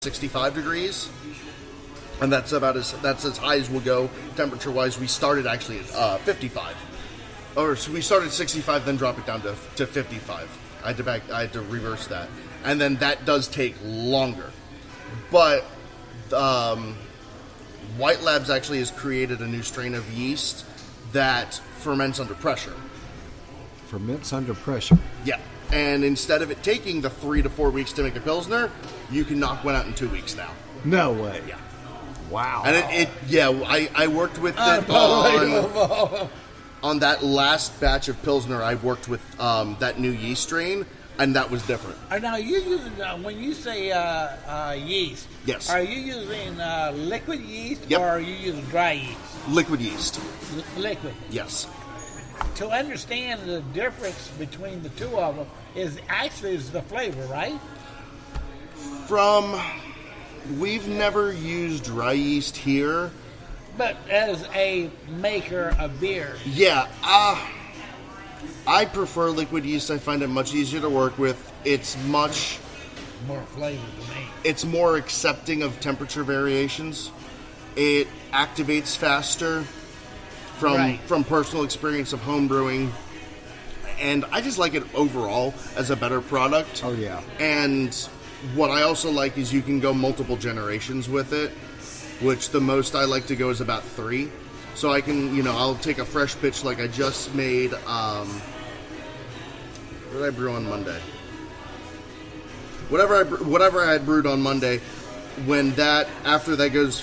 65 degrees. And that's as high as we'll go temperature-wise. We started actually at 55. So we started at 65, then drop it down to 55. I had to reverse that. And then that does take longer. But White Labs actually has created a new strain of yeast that ferments under pressure. Ferments under pressure. Yeah. And instead of it taking the 3 to 4 weeks to make a Pilsner, you can knock one out in 2 weeks now. No way. Yeah. Wow. And I worked with it on that last batch of Pilsner. I worked with that new yeast strain, and that was different. Now, you using when you say yeast? Yes. Are you using liquid yeast Yep. or are you using dry yeast? Liquid yeast. Liquid. Yes. To understand the difference between the two of them is the flavor, right? We've never used dry yeast here. But as a maker of beer. Yeah, I prefer liquid yeast. I find it much easier to work with. It's much more flavor to me. It's more accepting of temperature variations. It activates faster from personal experience of home brewing. And I just like it overall as a better product. Oh, yeah. And what I also like is you can go multiple generations with it, which the most I like to go is about 3. So I can, I'll take a fresh pitch like I just made. What did I brew on Monday? Whatever I had brewed on Monday, after that goes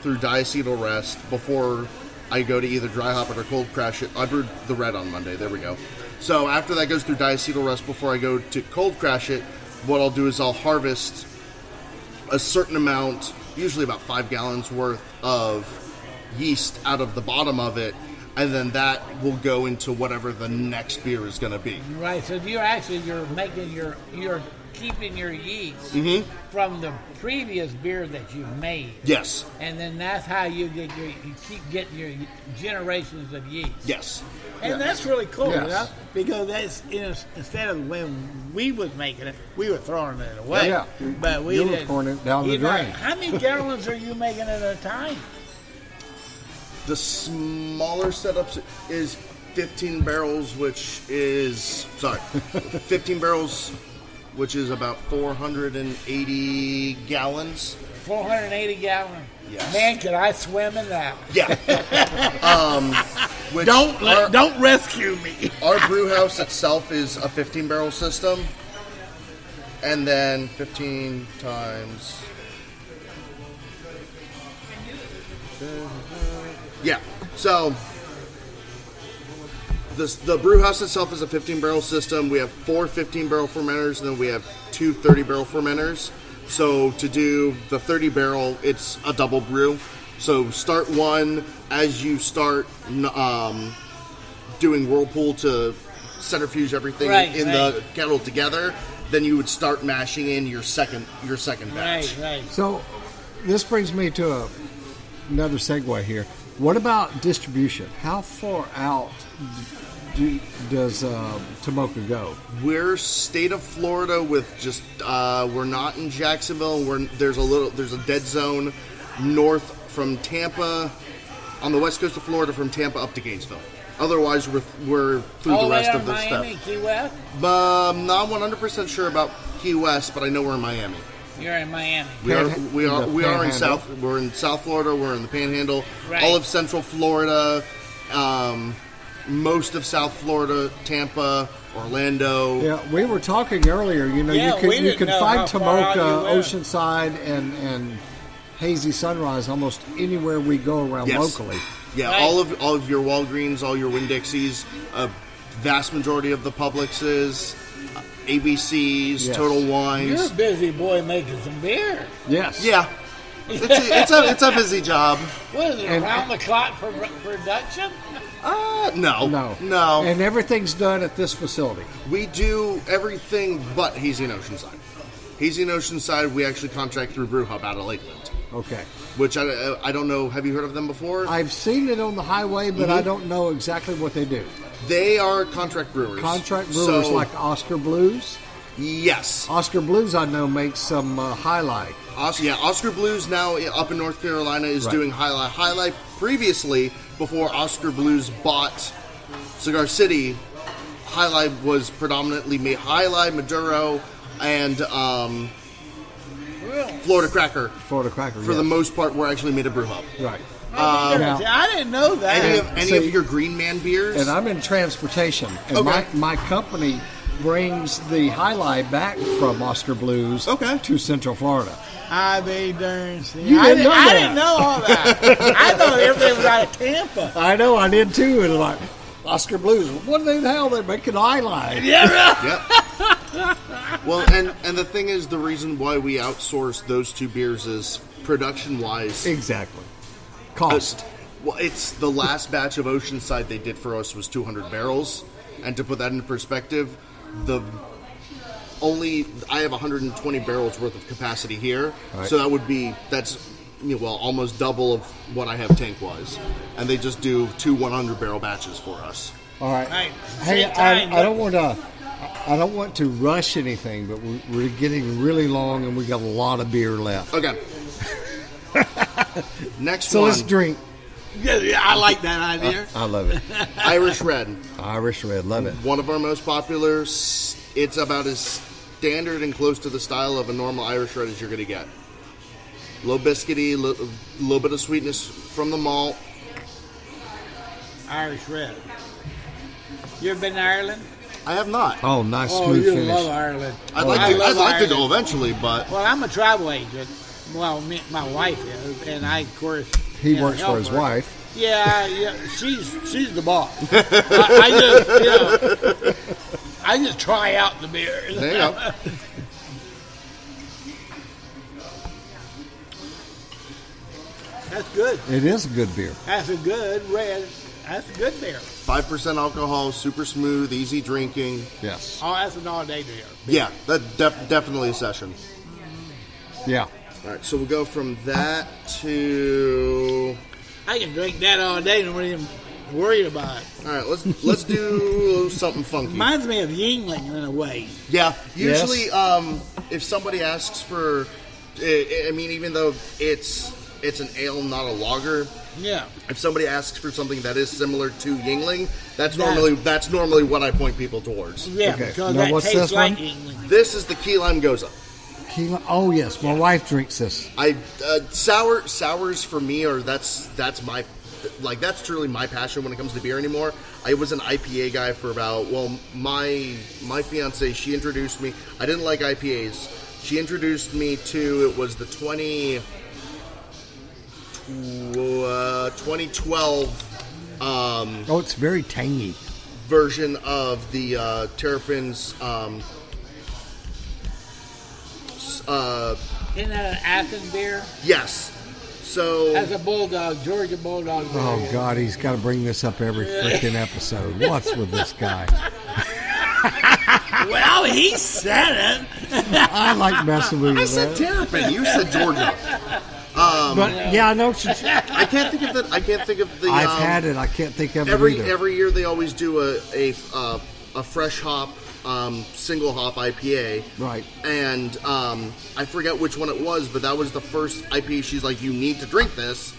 through diacetyl rest, before I go to either dry hop it or cold crash it. I brewed the red on Monday. There we go. So after that goes through diacetyl rest, before I go to cold crash it, what I'll do is I'll harvest a certain amount, usually about 5 gallons worth of yeast out of the bottom of it, and then that will go into whatever the next beer is going to be. Right. So you're keeping your yeast from the previous beer that you've made. Yes. And then that's how you keep getting your generations of yeast. Yes. And that's really cool, Yes. because that's instead of when we was making it, we were throwing it away. Yeah. But we You were didn't. pouring it down the drain. How many gallons are you making at a time? The smaller setups is 15 barrels, 15 barrels, which is about 480 gallons. 480 gallons. Yes. Man, could I swim in that? Yeah. Don't rescue me. Our brew house itself is a 15 barrel system, and then 15 times. Yeah. So the brew house itself is a 15 barrel system. We have 4 15 barrel fermenters, and then we have 2 30 barrel fermenters. So to do the 30 barrel, it's a double brew. So start one as you start doing whirlpool to centrifuge everything in the kettle together. Then you would start mashing in your second batch. Right. So this brings me to another segue here. What about distribution? How far out does Tomoka go? We're state of Florida with just we're not in Jacksonville. There's a dead zone north from Tampa, on the west coast of Florida, from Tampa up to Gainesville. Otherwise, we're through the rest of the Miami, stuff. Key West? Not 100% sure about Key West, but I know we're in Miami. You're in Miami. We are in South. We're in South Florida. We're in the Panhandle. Right. All of Central Florida. Most of South Florida, Tampa, Orlando. Yeah, we were talking earlier. You can find Tomoka, Oceanside, and Hazy Sunrise almost anywhere we go around locally. Yeah, Right. all of your Walgreens, all your Winn-Dixies, vast majority of the Publixes, ABCs, Yes. Total Wines. You're a busy boy making some beer. Yes. Yeah, it's a busy job. What is it, around the clock production? No. And everything's done at this facility. We do everything but Hazy and Oceanside. Hazy and Oceanside, we actually contract through Brew Hub out of Lakeland. Okay. Which I don't know. Have you heard of them before? I've seen it on the highway, but I don't know exactly what they do. They are contract brewers. Contract brewers So, like Oscar Blues? Yes. Oscar Blues, I know, makes some highlight. Oscar Blues now up in North Carolina is doing Highlight. Highlight previously, before Oscar Blues bought Cigar City, Highlight was predominantly made Highlight, Maduro, and Florida Cracker. Florida Cracker, For the most part, were actually made a brew hub. Right. I didn't know that. Any of your Green Man beers? And I'm in transportation. And my company brings the Highlight back from Oscar Blues to Central Florida. I be darn. I didn't know all that. I thought everything was out of Tampa. I know, I did too. And like, Oscar Blues, what the hell? They're making Highlight. Yeah, Yep. Well, and the thing is, the reason why we outsource those two beers is production-wise. Exactly. Cost. Well, it's the last batch of Oceanside they did for us was 200 barrels. And to put that into perspective, I have 120 barrels worth of capacity here. Right. So that's almost double of what I have tank-wise. And they just do 2 100-barrel batches for us. All right. Hey, I don't want to rush anything, but we're getting really long and we got a lot of beer left. Okay. Next so one. Let's drink. Yeah, I like that idea. I love it. Irish Red. Irish Red, love it. One of our most popular. It's about as standard and close to the style of a normal Irish Red as you're going to get. Low biscuity, little bit of sweetness from the malt. Irish Red. You ever been to Ireland? I have not. Oh, nice smooth finish. Love Ireland. I'd like to go eventually, but... Well, I'm a travel agent. Well, my wife is, and I, of course... He works for his wife. Yeah, she's the boss. I just try out the beer. There you go. That's good. It is a good beer. That's a good red. That's a good beer. 5% alcohol, super smooth, easy drinking. Yes. Oh, that's an all-day beer. Yeah, that's definitely a session. Yeah. All right, so we'll go from that to... I can drink that all day and I'm not even worried about it. All right, let's do something funky. Reminds me of Yingling in a way. Yeah, usually if somebody asks for... even though it's an ale, not a lager... Yeah. If somebody asks for something that is similar to Yingling, that's normally what I point people towards. Yeah, okay. because now, that what's tastes this like one? Yingling. This is the key lime goza. Oh yes, my wife drinks this. Sours for me that's truly my passion when it comes to beer anymore. I was an IPA guy for my fiance, she introduced me. I didn't like IPAs. She introduced me to it was the 2012 it's very tangy version of the Terrapin's Isn't that an Athens beer? yes. So That's a Bulldog, Georgia Bulldog beer. Oh God, he's got to bring this up every freaking episode. What's with this guy? Well, he said it. I like messing with you. I said Terrapin. You said Georgia. But yeah, I know. I can't think of the. I've had it. I can't think of it either. Every year they always do a fresh hop single hop IPA. Right. And I forget which one it was, but that was the first IPA. She's like, you need to drink this.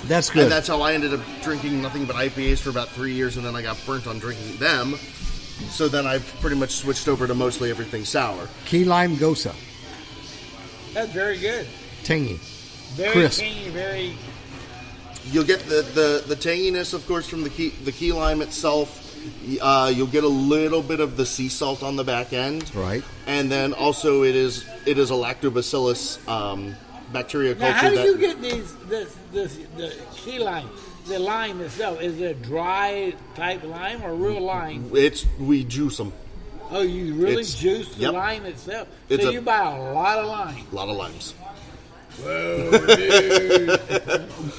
That's good. And that's how I ended up drinking nothing but IPAs for about 3 years, and then I got burnt on drinking them. So then I've pretty much switched over to mostly everything sour. Key lime goza. That's very good. Tangy. Very crisp. tangy, very... You'll get the tanginess, of course, from the key lime itself. You'll get a little bit of the sea salt on the back end. Right. And then also it is a lactobacillus bacteria culture. Now, how do you get the key lime? The lime itself, is it a dry type lime or real lime? We juice them. Oh, you really juice the lime itself? So you buy a lot of lime. A lot of limes. Whoa, dude.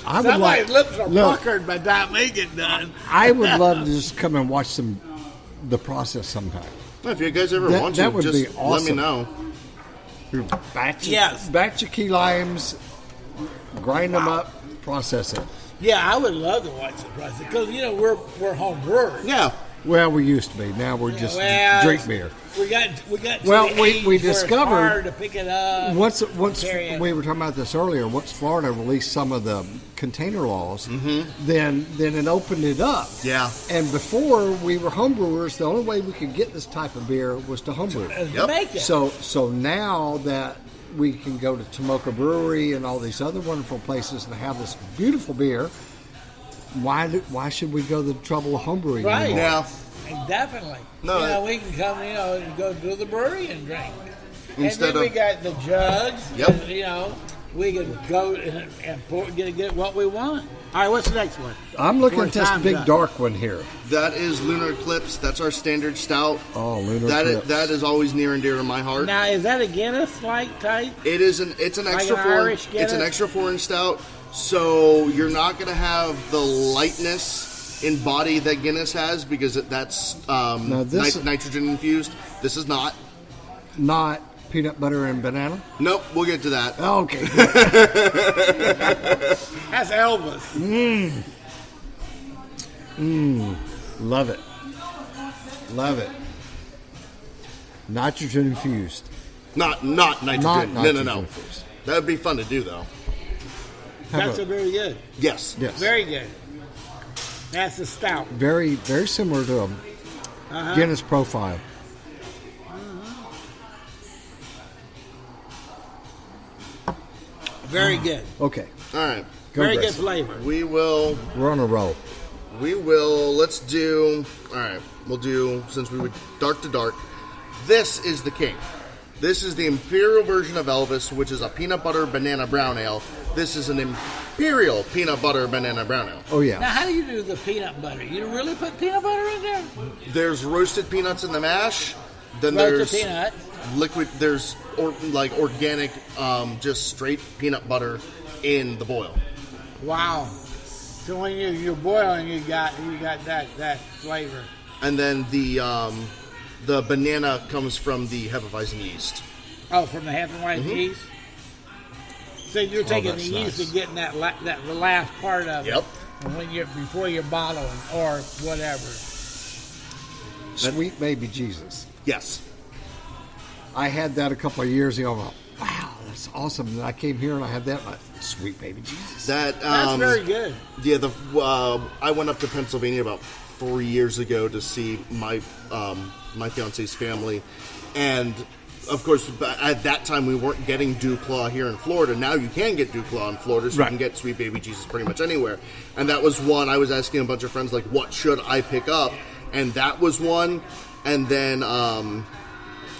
Somebody's lips are puckered by the time they get done. I would love to just come and watch the process sometime. Well, if you guys ever want to, would just be awesome. let me know. Batch of key limes, grind them up, process it. Yeah, I would love to watch the process because we're home brewers. Yeah. Well, we used to be. Now we're just drink beer. We got. Well, to the we age where it's discovered hard to pick it up. Once carry it. we were talking about this earlier. Once Florida released some of the container laws, then it opened it up. Yeah. And before we were homebrewers, the only way we could get this type of beer was to homebrew. To make it. So now that we can go to Tomoka Brewery and all these other wonderful places and have this beautiful beer, why should we go to the trouble of homebrewing Right. anymore? Yeah. Definitely. No, we can come, and go to the brewery and drink. Instead and then we of- got the jugs. Yep. And, we can go and get what we want. All right, what's the next one? I'm looking Before at this time's big up. dark one here. That is Lunar Eclipse. That's our standard stout. Oh, Lunar That Eclipse. that is always near and dear to my heart. Now, is that a Guinness-like type? It's an Like extra an 4. Irish It's an Guinness? extra 4-inch stout, so you're not going to have the lightness in body that Guinness has because that's this- nitrogen infused. This is not. Not peanut butter and banana? Nope, we'll get to that. Oh, okay. That's Elvis. Love it. Love it. Nitrogen infused. Not nitrogen. Not no. nitrogen infused. That would be fun to do though. That's very good. Yes. Yes. Very good. That's a stout. Very, very similar to a Guinness profile. Very good. Okay. All right. Go Very good Grayson. flavor. We will. We're on a roll. Let's do. All right. We'll do, since we were dark to dark. This is the king. This is the imperial version of Elvis, which is a peanut butter banana brown ale. This is an imperial peanut butter banana brown ale. Oh, Now, yeah. how do you do the peanut butter? You really put peanut butter in there? There's roasted peanuts in the mash. Then Roasted there's peanut. liquid. There's organic, just straight peanut butter in the boil. Wow. So when you're boiling, you got that flavor. And then the banana comes from the Hefeweizen yeast. Oh, from the Hefeweizen yeast. So you're taking the that's yeast nice. and getting that the last part of Yep. it before you're bottling or whatever. Sweet baby Jesus. Yes. I had that a couple of years ago. I'm like, wow, that's awesome. And I came here and I had that. Like, sweet baby Jesus. That That's very good. Yeah, I went up to Pennsylvania about 3 years ago to see my fiance's family, and of course at that time we weren't getting Dew Claw here in Florida. Now you can get Dew Claw in Florida, so you can get Sweet Baby Jesus pretty much anywhere. And that was one I was asking a bunch of friends, like, what should I pick up? And that was one. And then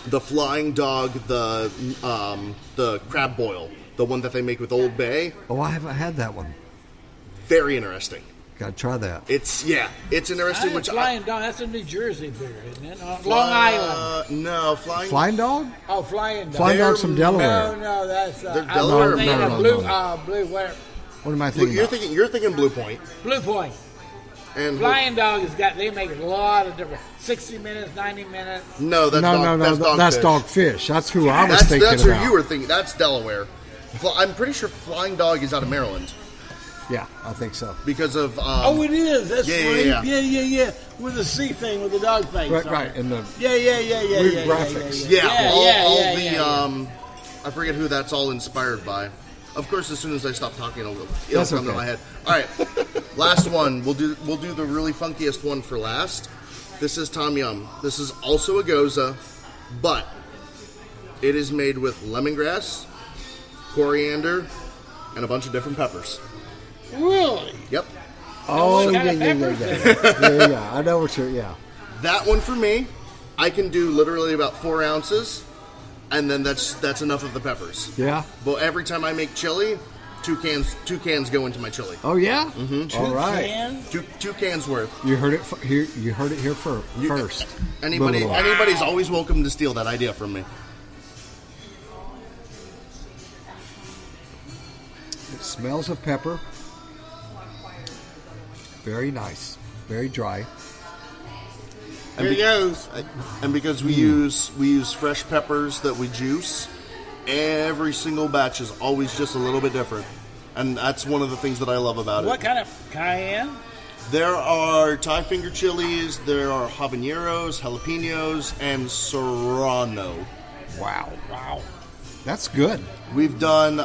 the Flying Dog, the crab boil, the one that they make with Old Bay. Oh, I haven't had that one. Very interesting. Got to try that. It's interesting. Which Flying Dog, that's a New Jersey beer, isn't it? Long Island. No, Flying Dog? Oh, Flying Dog. Flying Dog's from Delaware. No, that's They're I Delaware? was thinking No, of no, Blue. no. Blue. Where? What am I thinking you're about? thinking Blue Point. Blue Point. And Flying Dog they make a lot of different 60 minutes, 90 minutes. no, that's That's Dogfish. Dogfish. That's who I was That's thinking who about. you were thinking. That's Delaware. I'm pretty sure Flying Dog is out of Maryland Yeah, I think so. because of. Oh, it is. That's yeah, right. yeah. Yeah. With the C thing, with the dog face. Right, on right. it. And the Yeah. Weird graphics. all the yeah. I forget who that's all inspired by. Of course, as soon as I stop talking, it'll That's come to okay. my head. All right, last one. We'll do the really funkiest one for last. This is Tom Yum. This is also a Goza, but it is made with lemongrass, coriander, and a bunch of different peppers. Really? Yep. Oh, What yeah, kind yeah, of yeah, peppers? yeah. Yeah. I know what you're. Yeah. That one for me, I can do literally about 4 ounces, and then that's enough of the peppers. Yeah. But every time I make chili, two cans go into my chili. Oh yeah. Mm-hmm. All right. Cans? Two cans worth. You heard it here. You heard it here first. Anybody's always welcome to steal that idea from me. It smells of pepper. Very nice. Very dry. And Here goes. And because we use fresh peppers that we juice, every single batch is always just a little bit different, and that's one of the things that I love about What it. kind of cayenne? There are Thai finger chilies, there are habaneros, jalapenos, and serrano. Wow. Wow. That's good. We've done